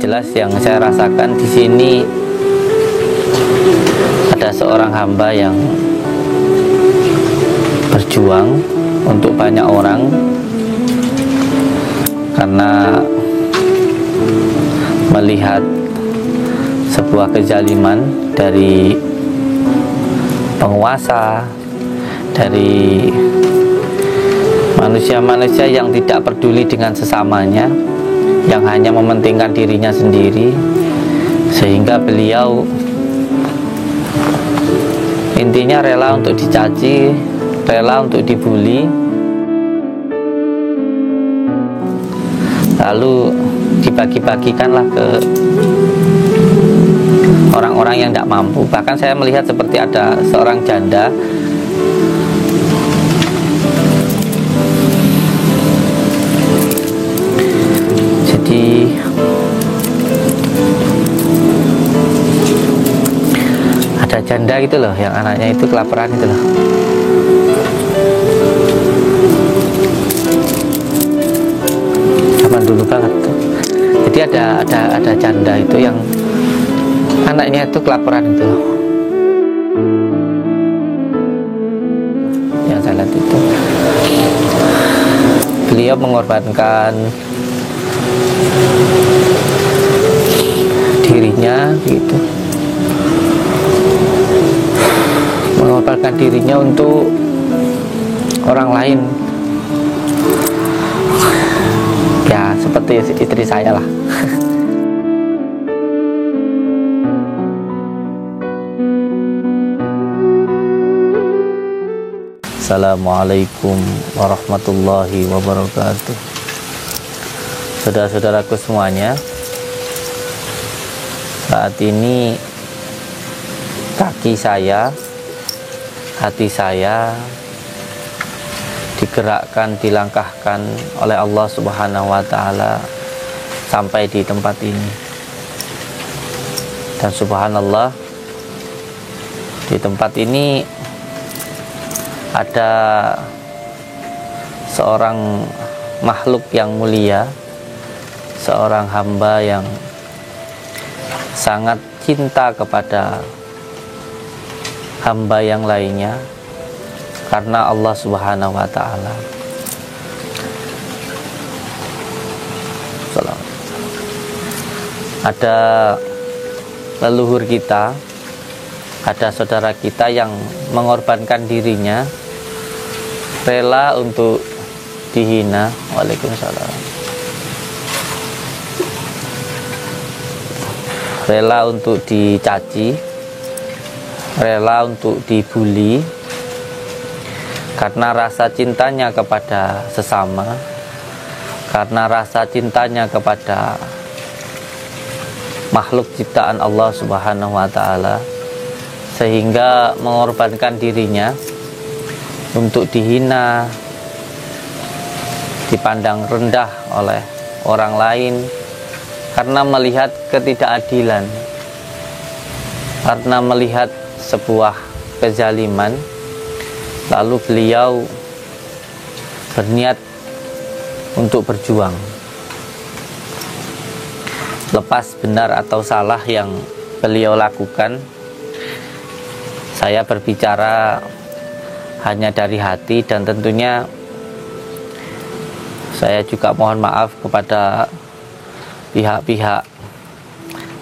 Yang jelas yang saya rasakan di sini ada seorang hamba yang berjuang untuk banyak orang karena melihat sebuah kezaliman dari penguasa, dari manusia-manusia yang tidak peduli dengan sesamanya, yang hanya mementingkan dirinya sendiri, sehingga beliau intinya rela untuk dicaci, rela untuk dibully, lalu dibagi-bagikanlah ke orang-orang yang tidak mampu. Bahkan saya melihat seperti ada seorang janda ada janda gitu loh, yang anaknya itu kelaparan gitu loh. Zaman dulu banget tuh. Jadi ada janda itu yang anaknya itu kelaparan gitu loh. Yang saya lihat itu beliau mengorbankan dirinya gitu, mengorbankan dirinya untuk orang lain, ya seperti istri saya lah. Assalamualaikum warahmatullahi wabarakatuh. Saudara-saudaraku semuanya, saat ini kaki saya, hati saya digerakkan, dilangkahkan oleh Allah Subhanahu wa Ta'ala sampai di tempat ini. Dan subhanallah, di tempat ini ada seorang makhluk yang mulia, seorang hamba yang sangat cinta kepada hamba yang lainnya karena Allah Subhanahu wa Ta'ala. Ada leluhur kita, ada saudara kita yang mengorbankan dirinya, rela untuk dihina. Waalaikumsalam. Rela untuk dicaci, rela untuk dibully karena rasa cintanya kepada sesama, karena rasa cintanya kepada makhluk ciptaan Allah Subhanahu wa Ta'ala, sehingga mengorbankan dirinya untuk dihina, dipandang rendah oleh orang lain karena melihat ketidakadilan, karena melihat sebuah kezaliman. Lalu beliau berniat untuk berjuang, lepas benar atau salah yang beliau lakukan. Saya berbicara hanya dari hati, dan tentunya saya juga mohon maaf kepada pihak-pihak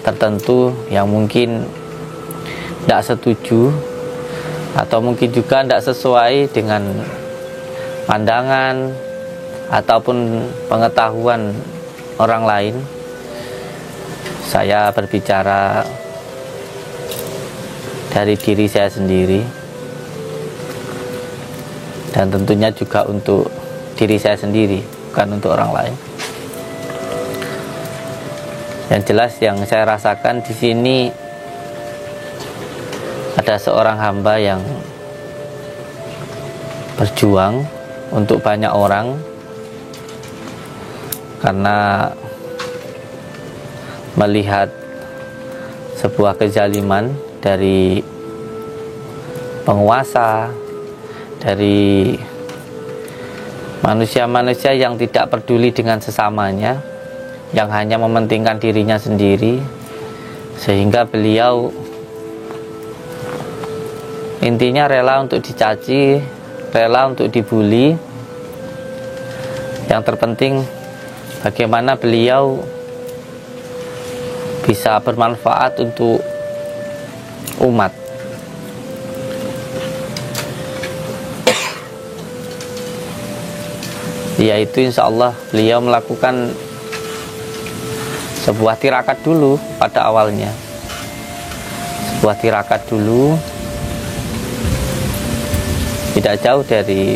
tertentu yang mungkin tidak setuju atau mungkin juga tidak sesuai dengan pandangan ataupun pengetahuan orang lain. Saya berbicara dari diri saya sendiri, dan tentunya juga untuk diri saya sendiri, bukan untuk orang lain. Yang jelas yang saya rasakan di sini ada seorang hamba yang berjuang untuk banyak orang karena melihat sebuah kezaliman dari penguasa, dari manusia-manusia yang tidak peduli dengan sesamanya, yang hanya mementingkan dirinya sendiri, sehingga beliau intinya rela untuk dicaci, rela untuk dibully. Yang terpenting bagaimana beliau bisa bermanfaat untuk umat. Yaitu insya Allah beliau melakukan sebuah tirakat dulu pada awalnya. Sebuah tirakat dulu, tidak jauh dari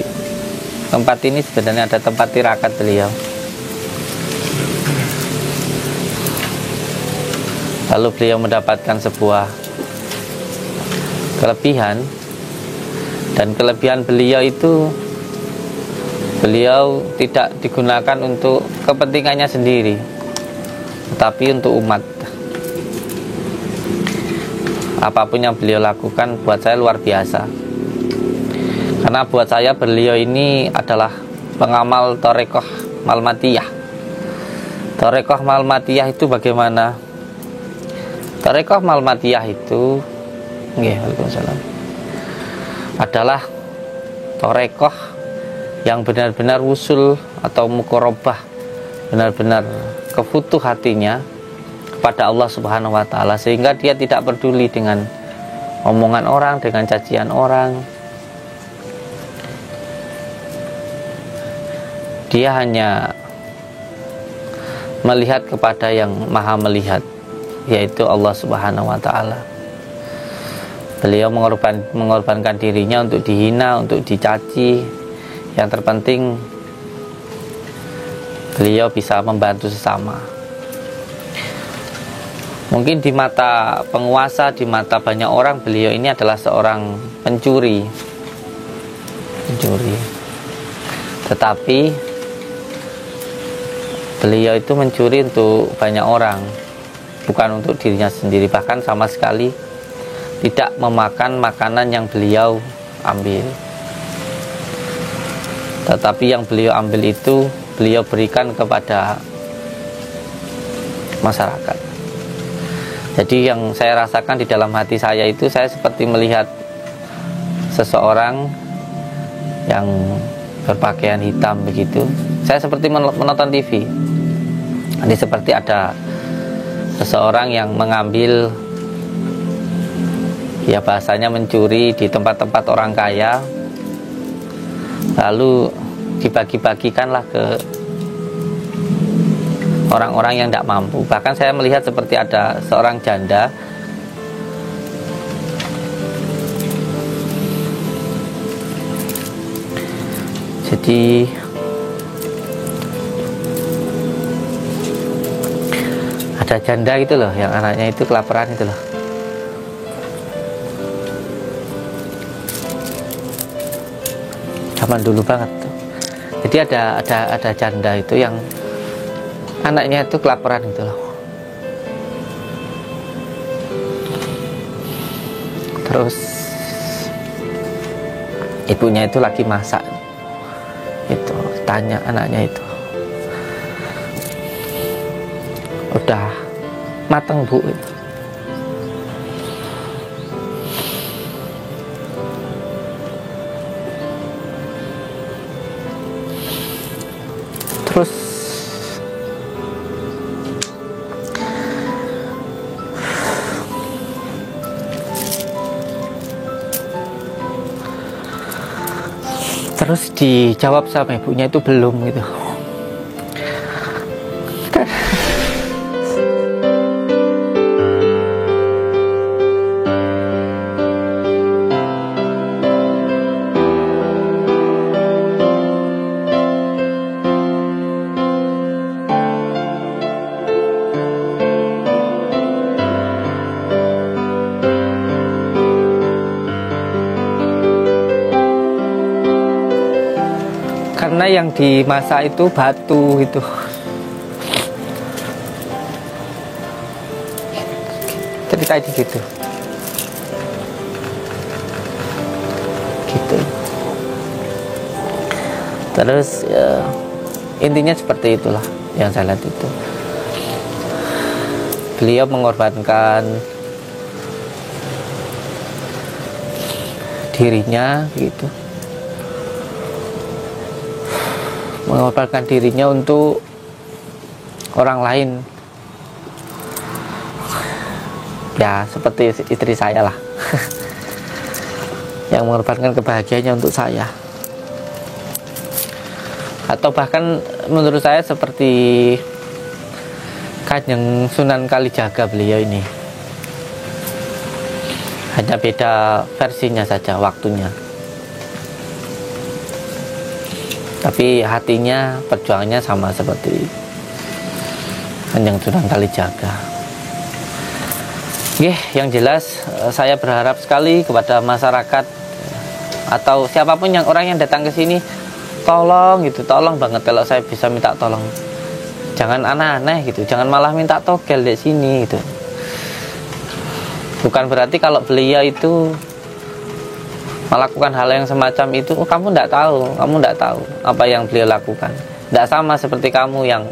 tempat ini sebenarnya ada tempat tirakat beliau. Lalu beliau mendapatkan sebuah kelebihan, dan kelebihan beliau itu beliau tidak digunakan untuk kepentingannya sendiri, tetapi untuk umat. Apapun yang beliau lakukan buat saya luar biasa, karena buat saya beliau ini adalah pengamal Thariqah Malmatiyah. Thariqah Malmatiyah itu bagaimana? Thariqah Malmatiyah itu Waalaikumsalam, adalah thariqah yang benar-benar wusul atau muqarrabah, benar-benar kefutuh hatinya kepada Allah Subhanahu wa taala, sehingga dia tidak peduli dengan omongan orang, dengan cacian orang. Dia hanya melihat kepada yang maha melihat, yaitu Allah Subhanahu wa taala. Beliau mengorbankan dirinya untuk dihina, untuk dicaci. Yang terpenting beliau bisa membantu sesama. Mungkin di mata penguasa, di mata banyak orang, beliau ini adalah seorang pencuri. Tetapi beliau itu mencuri untuk banyak orang, bukan untuk dirinya sendiri. Bahkan sama sekali tidak memakan makanan yang beliau ambil, tetapi yang beliau ambil itu beliau berikan kepada masyarakat. Jadi yang saya rasakan di dalam hati saya itu, saya seperti melihat seseorang yang berpakaian hitam begitu. Saya seperti menonton TV. Jadi seperti ada seseorang yang mengambil, ya bahasanya mencuri di tempat-tempat orang kaya, lalu dibagi-bagikanlah ke orang-orang yang tidak mampu. Bahkan saya melihat seperti ada seorang janda jadi ada janda itu loh, yang anaknya itu kelaparan itu loh. Zaman dulu banget tuh. Jadi ada janda itu yang anaknya itu kelaparan gitu loh. Terus ibunya itu lagi masak. Itu tanya anaknya itu, udah mateng bu? Terus dijawab sama ibunya itu belum gitu. Karena yang dimasak itu batu gitu. Cerita ini gitu. Terus ya, intinya seperti itulah yang saya lihat itu. beliau mengorbankan dirinya gitu, mengorbankan dirinya untuk orang lain, ya seperti istri saya lah yang mengorbankan kebahagiaannya untuk saya. Atau bahkan menurut saya seperti Kanjeng Sunan Kalijaga, beliau ini hanya beda versinya saja, waktunya, tapi hatinya, perjuangannya sama seperti Kanjeng Sunan Kalijaga. Yang jelas saya berharap sekali kepada masyarakat atau siapapun yang orang yang datang ke sini, tolong gitu, tolong banget kalau saya bisa minta tolong, jangan aneh-aneh gitu, jangan malah minta togel di sini gitu. Bukan berarti kalau beliau itu melakukan hal yang semacam itu, kamu tidak tahu apa yang beliau lakukan. Tidak sama seperti kamu yang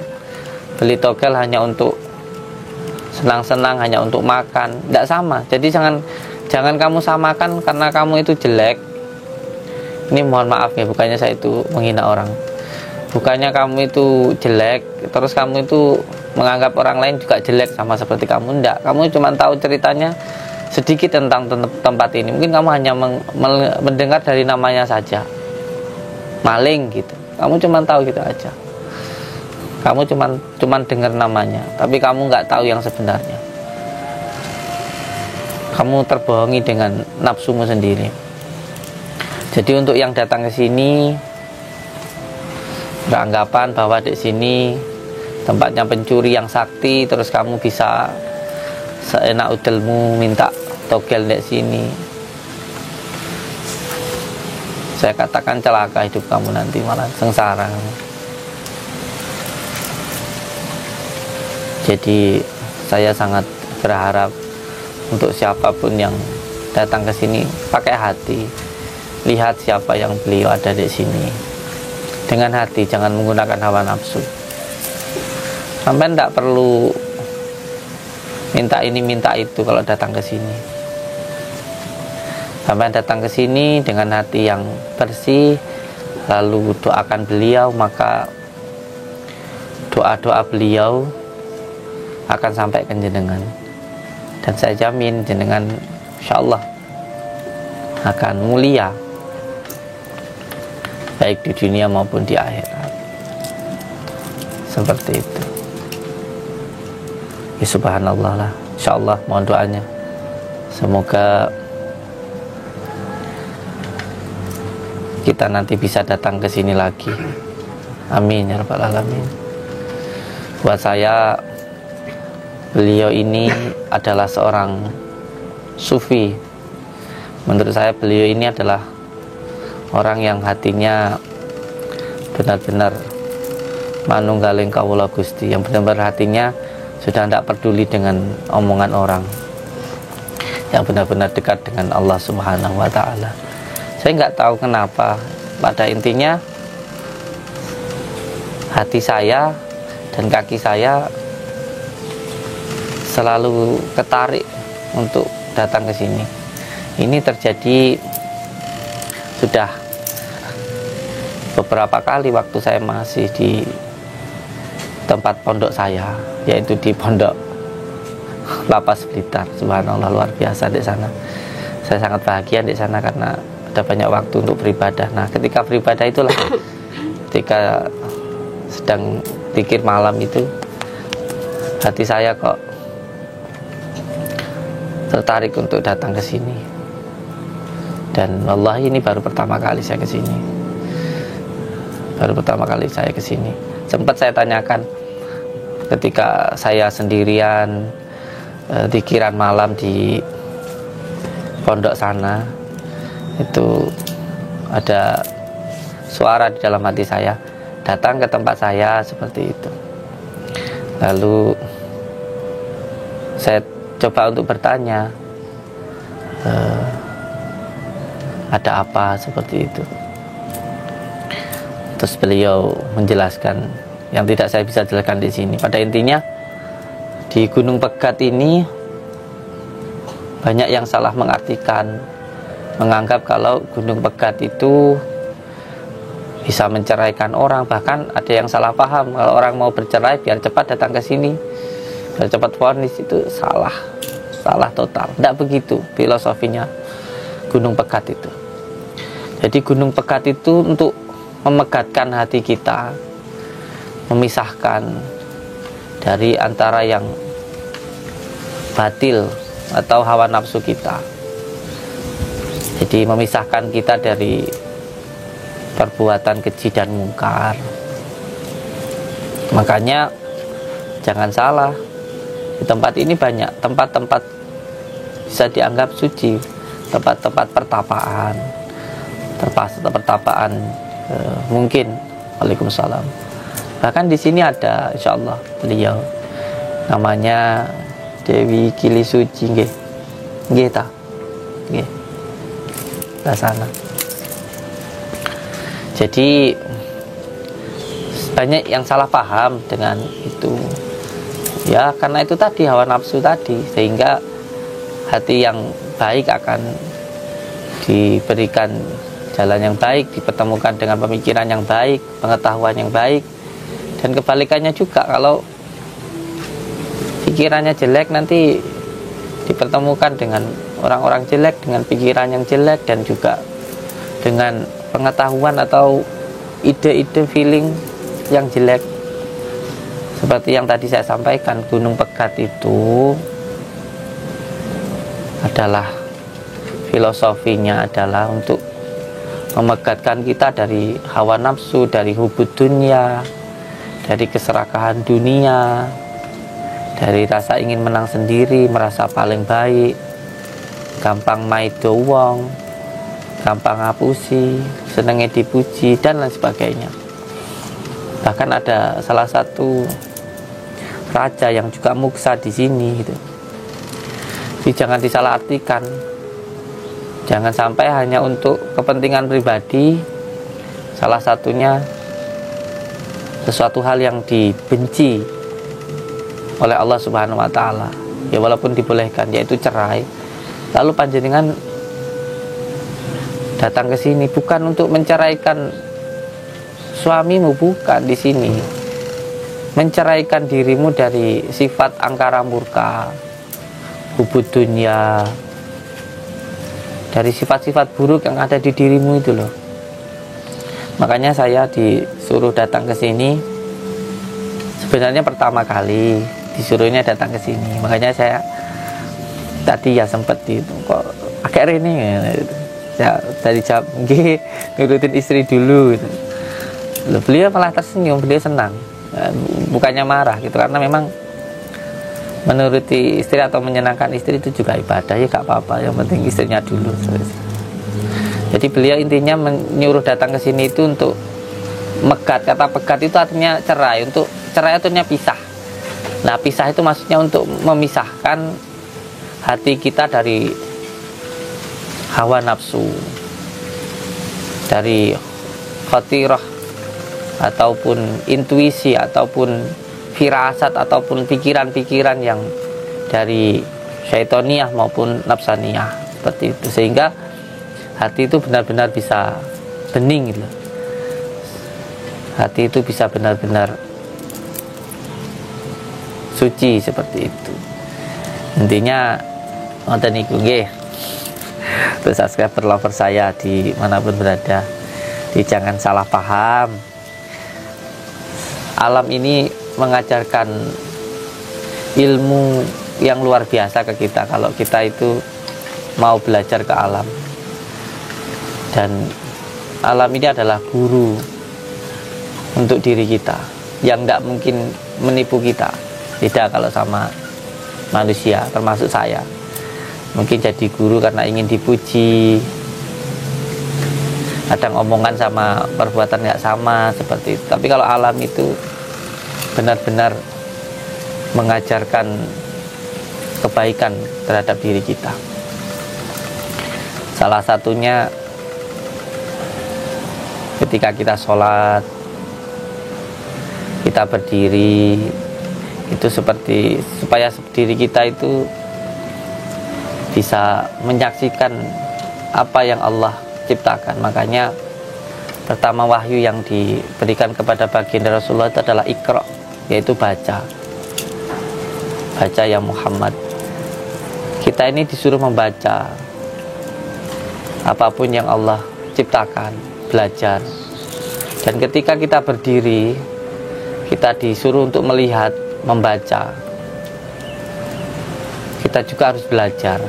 beli togel hanya untuk senang-senang, hanya untuk makan. Tidak sama. Jadi jangan kamu samakan karena kamu itu jelek. Ini mohon maaf ya, bukannya saya itu menghina orang. Bukannya kamu itu jelek, terus kamu itu menganggap orang lain juga jelek sama seperti kamu. Enggak, kamu cuma tahu ceritanya sedikit tentang tempat ini. Mungkin kamu hanya mendengar dari namanya saja, maling gitu. Kamu cuma tahu gitu aja. Kamu cuma dengar namanya, tapi kamu nggak tahu yang sebenarnya. Kamu terbohongi dengan nafsumu sendiri. Jadi untuk yang datang ke sini beranggapan bahwa di sini tempatnya pencuri yang sakti, terus kamu bisa seenak udelmu minta togel di sini, saya katakan celaka hidup kamu, nanti malah sengsara. Jadi saya sangat berharap untuk siapapun yang datang ke sini pakai hati, lihat siapa yang beliau ada di sini dengan hati, jangan menggunakan hawa nafsu. Sampai tidak perlu minta ini minta itu kalau datang ke sini. Sampai datang ke sini dengan hati yang bersih, lalu doakan beliau, maka doa-doa beliau akan sampai ke jenengan. Dan saya jamin jenengan insyaallah akan mulia baik di dunia maupun di akhirat. Seperti itu. Ya subhanallah lah. Insyaallah mohon doanya. Semoga kita nanti bisa datang ke sini lagi. Amin ya rabbal alamin. Buat saya, beliau ini adalah seorang sufi. Menurut saya beliau ini adalah orang yang hatinya benar-benar manunggaling kawula Gusti, yang benar-benar hatinya sudah tidak peduli dengan omongan orang, yang benar-benar dekat dengan Allah Subhanahu wa Ta'ala. Saya nggak tahu kenapa, pada intinya hati saya dan kaki saya selalu ketarik untuk datang ke sini. Ini terjadi sudah beberapa kali waktu saya masih di tempat pondok saya, yaitu di pondok Lapas Blitar. Subhanallah, luar biasa di sana. Saya sangat bahagia di sana karena ada banyak waktu untuk beribadah. Nah, ketika beribadah itulah, ketika sedang zikir malam itu, hati saya kok tertarik untuk datang ke sini. Dan wallahi ini baru pertama kali saya ke sini. Sempat saya tanyakan ketika saya sendirian zikiran malam di pondok sana, itu ada suara di dalam hati saya, datang ke tempat saya seperti itu. Lalu saya coba untuk bertanya, ada apa seperti itu. Terus beliau menjelaskan yang tidak saya bisa jelaskan di sini. Pada intinya Di Gunung Pegat ini banyak yang salah mengartikan, menganggap kalau Gunung Pegat itu bisa menceraikan orang. Bahkan ada yang salah paham kalau orang mau bercerai biar cepat datang ke sini, biar cepat vonis. Itu salah total. Tidak begitu filosofinya Gunung Pegat itu. Jadi Gunung Pegat itu untuk memegatkan hati kita, memisahkan dari antara yang batil atau hawa nafsu kita. Jadi memisahkan kita dari perbuatan keji dan mungkar. Makanya jangan salah, di tempat ini banyak tempat-tempat bisa dianggap suci, tempat-tempat pertapaan, mungkin. Waalaikumsalam. Bahkan di sini ada, insya Allah, beliau namanya Dewi Kili Suci, nggih ta, nggih, sana. Jadi banyak yang salah paham dengan itu, ya karena itu tadi hawa nafsu tadi, sehingga hati yang baik akan diberikan jalan yang baik, dipertemukan dengan pemikiran yang baik, pengetahuan yang baik. Dan kebalikannya juga, kalau pikirannya jelek nanti dipertemukan dengan orang-orang jelek, dengan pikiran yang jelek, dan juga dengan pengetahuan atau ide-ide, feeling yang jelek. Seperti yang tadi saya sampaikan, Gunung Pegat itu adalah filosofinya adalah untuk memegatkan kita dari hawa nafsu, dari hubud dunia, dari keserakahan dunia, dari rasa ingin menang sendiri, merasa paling baik, gampang maido wong, gampang ngapusi, senengnya dipuji, dan lain sebagainya. Bahkan ada salah satu raja yang juga muksa di sini gitu. Jadi jangan disalahartikan. Jangan sampai hanya untuk kepentingan pribadi, salah satunya sesuatu hal yang dibenci oleh Allah Subhanahu wa taala, ya walaupun dibolehkan, yaitu cerai. Lalu panjenengan datang ke sini bukan untuk menceraikan suamimu, bukan. Di sini menceraikan dirimu dari sifat angkara murka, hubud dunia, dari sifat-sifat buruk yang ada di dirimu itu loh. Makanya saya disuruh datang ke sini. Sebenarnya pertama kali disuruhnya datang ke sini. Makanya saya tadi ya sempat itu kok agak rene ya, dari jam nurutin istri dulu gitu. Loh, beliau malah tersenyum, beliau senang, bukannya marah gitu, karena memang menuruti istri atau menyenangkan istri itu juga ibadah, ya gak apa-apa, yang penting istrinya dulu. Jadi beliau intinya menyuruh datang ke sini itu untuk megat. Kata pegat itu artinya cerai. Untuk cerai itu artinya pisah. Nah, pisah itu maksudnya untuk memisahkan hati kita dari hawa nafsu, dari khatirah ataupun intuisi ataupun firasat ataupun pikiran-pikiran yang dari syaitoniyah maupun nafsaniyah, seperti itu, sehingga hati itu benar-benar bisa bening gitu. Hati itu bisa benar-benar suci, seperti itu. Intinya ngoten niku nggih. Terus subscriber lover saya di manapun berada, jangan salah paham. Alam ini mengajarkan ilmu yang luar biasa ke kita kalau kita itu mau belajar ke alam. Dan alam ini adalah guru untuk diri kita yang tidak mungkin menipu kita. Beda kalau sama manusia, termasuk saya. Mungkin jadi guru karena ingin dipuji, kadang omongan sama perbuatan nggak sama, seperti itu. Tapi kalau alam itu benar-benar mengajarkan kebaikan terhadap diri kita. Salah satunya ketika kita sholat, kita berdiri, Itu seperti supaya diri kita itu bisa menyaksikan apa yang Allah ciptakan. Makanya pertama wahyu yang diberikan kepada baginda Rasulullah itu adalah Iqra, yaitu baca ya Muhammad. Kita ini disuruh membaca apapun yang Allah ciptakan, belajar. Dan ketika kita berdiri, kita disuruh untuk melihat, membaca. Kita juga harus belajar.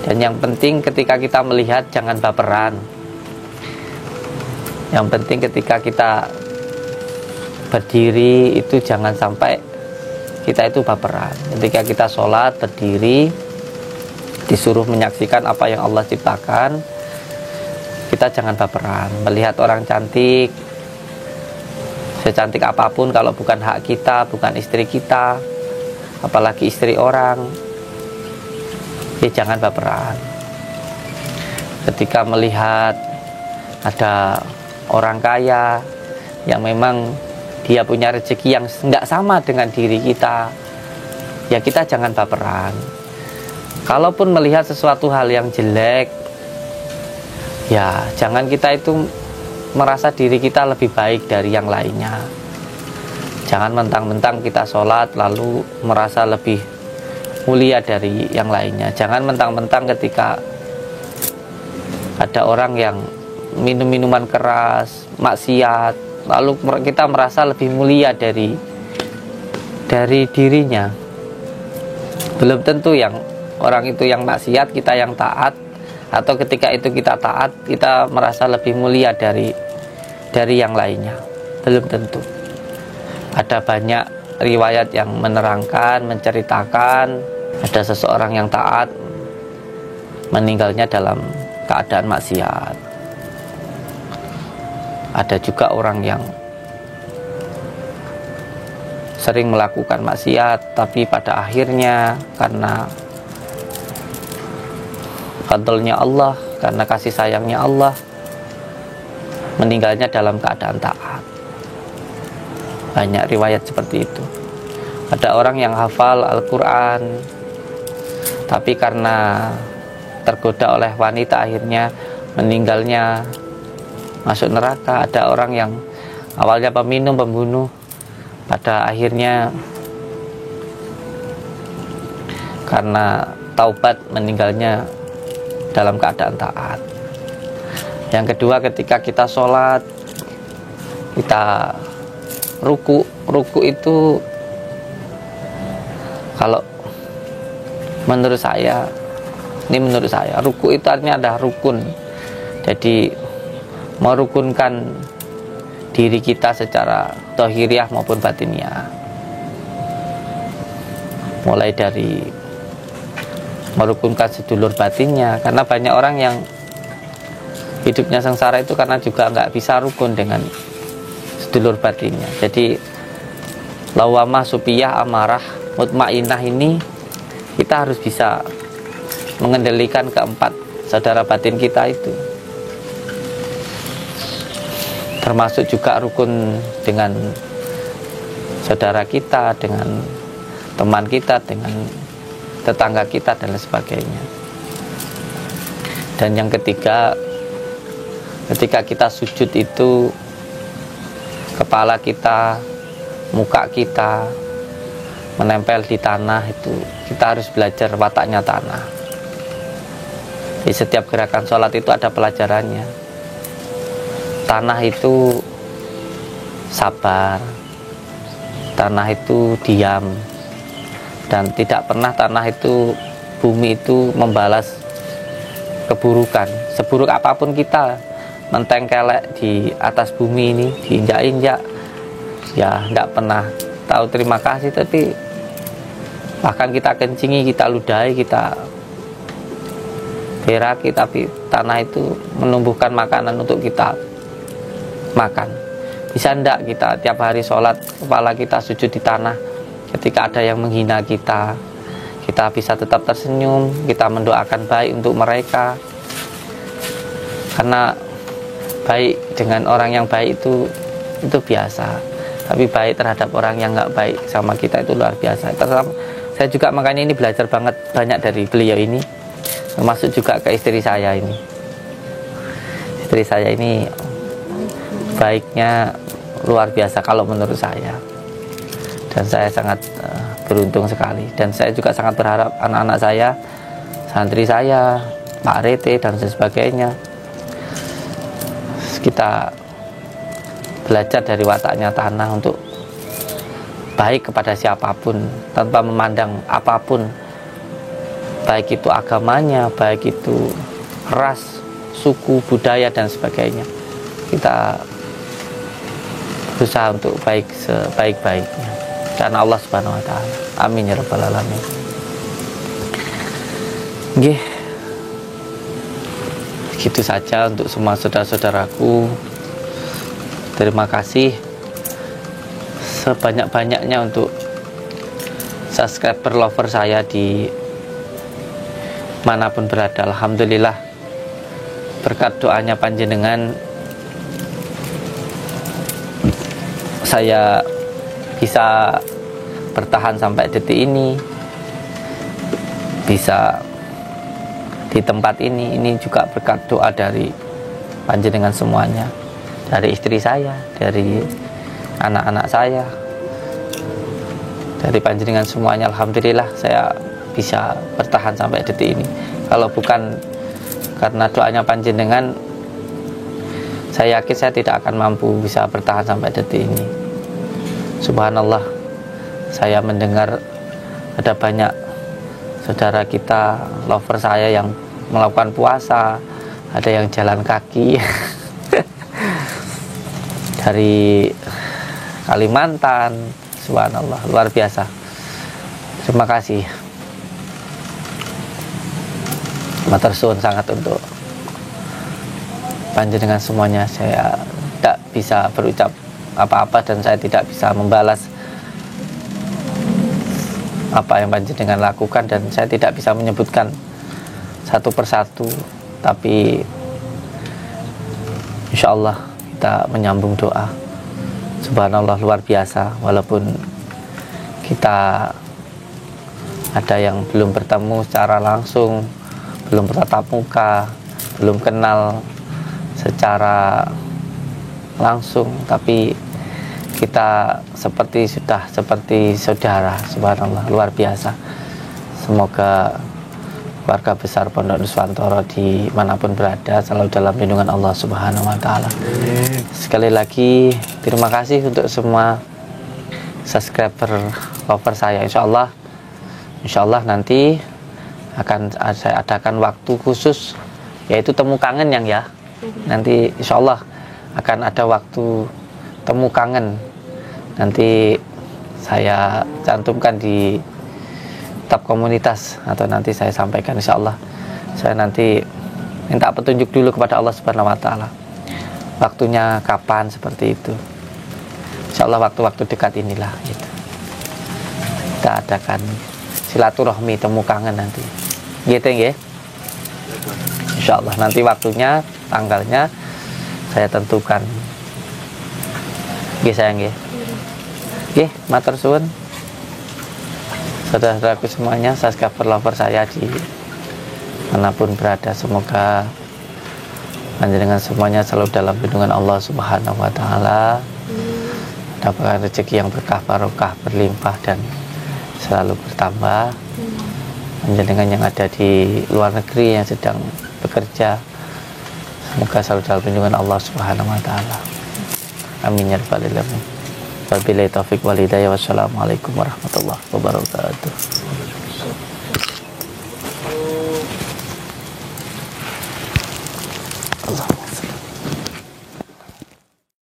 Dan yang penting ketika kita melihat, jangan baperan. Yang penting ketika kita berdiri itu jangan sampai kita itu baperan. Ketika kita sholat berdiri, disuruh menyaksikan apa yang Allah ciptakan, kita jangan baperan. Melihat orang cantik, secantik apapun, kalau bukan hak kita, bukan istri kita, apalagi istri orang, ya jangan baperan. Ketika melihat ada orang kaya yang memang dia punya rezeki yang tidak sama dengan diri kita, ya kita jangan baperan. Kalaupun melihat sesuatu hal yang jelek, ya jangan kita itu merasa diri kita lebih baik dari yang lainnya. Jangan mentang-mentang kita sholat lalu merasa lebih mulia dari yang lainnya. Jangan mentang-mentang ketika ada orang yang minum minuman keras, maksiat, lalu kita merasa lebih mulia dari dirinya. Belum tentu yang orang itu yang maksiat, kita yang taat, atau ketika itu kita taat, kita merasa lebih mulia dari yang lainnya. Belum tentu. Ada banyak riwayat yang menerangkan, menceritakan ada seseorang yang taat meninggalnya dalam keadaan maksiat. Ada juga orang yang sering melakukan maksiat, tapi pada akhirnya karena fadlnya Allah, karena kasih sayangnya Allah, meninggalnya dalam keadaan taat. Banyak riwayat seperti itu. Ada orang yang hafal Al-Quran, tapi karena tergoda oleh wanita akhirnya meninggalnya masuk neraka. Ada orang yang awalnya peminum, pembunuh, pada akhirnya karena taubat meninggalnya dalam keadaan taat. Yang kedua, ketika kita sholat, kita ruku itu kalau menurut saya ruku itu artinya ada rukun. Jadi merukunkan diri kita secara zahiriyah maupun batiniyah. Mulai dari merukunkan sedulur batinnya, karena banyak orang yang hidupnya sengsara itu karena juga nggak bisa rukun dengan sedulur batinnya. Jadi lawamah, supiyah, amarah, mutmainah ini kita harus bisa mengendalikan keempat saudara batin kita itu. Termasuk juga rukun dengan saudara kita, dengan teman kita, dengan tetangga kita, dan lain sebagainya. Dan yang ketiga, ketika kita sujud itu kepala kita, muka kita menempel di tanah, itu kita harus belajar wataknya tanah. Di setiap gerakan sholat itu ada pelajarannya. Tanah itu sabar, tanah itu diam, dan tidak pernah tanah itu, bumi itu membalas keburukan. Seburuk apapun kita mentengkelek di atas bumi ini, diinjak-injak, ya tidak pernah tahu terima kasih. Tapi bahkan kita kencingi, kita ludahi, kita beraki, tapi tanah itu menumbuhkan makanan untuk kita makan. Bisa ndak kita tiap hari sholat kepala kita sujud di tanah, ketika ada yang menghina kita, kita bisa tetap tersenyum, kita mendoakan baik untuk mereka, karena baik dengan orang yang baik itu biasa. tapi baik terhadap orang yang nggak baik sama kita itu luar biasa. Saya juga makanya ini belajar banyak dari beliau ini, termasuk juga ke istri saya ini. Istri saya ini baiknya luar biasa kalau menurut saya, dan saya sangat beruntung sekali. Dan saya juga sangat berharap anak-anak saya, santri saya, Pak Rete dan sebagainya, kita belajar dari wataknya tanah untuk baik kepada siapapun tanpa memandang apapun, baik itu agamanya, baik itu ras, suku, budaya dan sebagainya. Kita berusaha untuk baik sebaik-baiknya karena Allah Subhanahu wa taala. Amin ya rabbal alamin. Nggih. Gitu saja untuk semua saudara-saudaraku. Terima kasih sebanyak-banyaknya untuk subscriber lover saya di manapun berada. Alhamdulillah, berkat doanya panjenengan saya bisa bertahan sampai detik ini, bisa di tempat ini juga berkat doa dari panjenengan semuanya, dari istri saya, dari anak-anak saya, dari panjenengan semuanya. Alhamdulillah saya bisa bertahan sampai detik ini. Kalau bukan karena doanya panjenengan, saya yakin saya tidak akan mampu bisa bertahan sampai detik ini. Subhanallah, saya mendengar ada banyak saudara kita, lover saya yang melakukan puasa, ada yang jalan kaki dari Kalimantan. Subhanallah, luar biasa. Terima kasih, matur suwun sangat untuk panjenengan semuanya. Saya tidak bisa berucap apa-apa dan saya tidak bisa membalas apa yang panjenengan lakukan, dan saya tidak bisa menyebutkan satu persatu, tapi insya Allah kita menyambung doa. Subhanallah, luar biasa. Walaupun kita ada yang belum bertemu secara langsung, belum bertatap muka, belum kenal secara langsung, tapi kita sudah seperti saudara. Subhanallah, luar biasa. Semoga keluarga besar Pondok Nuswantoro di manapun berada selalu dalam lindungan Allah Subhanahu wa taala. Sekali lagi terima kasih untuk semua subscriber lover saya. Insya Allah nanti akan saya adakan waktu khusus, yaitu temu kangen yang ya. Nanti insya Allah akan ada waktu temu kangen. Nanti saya cantumkan di tab komunitas atau nanti saya sampaikan. Insya Allah saya nanti minta petunjuk dulu kepada Allah Subhanahu wa taala, waktunya kapan seperti itu. Insya Allah waktu-waktu dekat inilah gitu. Kita adakan silaturahmi temu kangen nanti gitu ya. Insya Allah nanti waktunya, tanggalnya saya tentukan. Nggih sayang nggih. Nggih, matur suwun saudara-saudaraku semuanya, subscriber lover saya di manapun berada. Semoga panjenengan semuanya selalu dalam lindungan Allah Subhanahu wa taala, dapatkan rezeki yang berkah, barokah, berlimpah dan selalu bertambah. Panjenengan yang ada di luar negeri yang sedang bekerja, semoga selalu dalam lindungan Allah Subhanahu wa taala. Amin ya rabbal alamin. Wabillahi taufiq wal hidayah. Wassalamualaikum warahmatullahi wabarakatuh.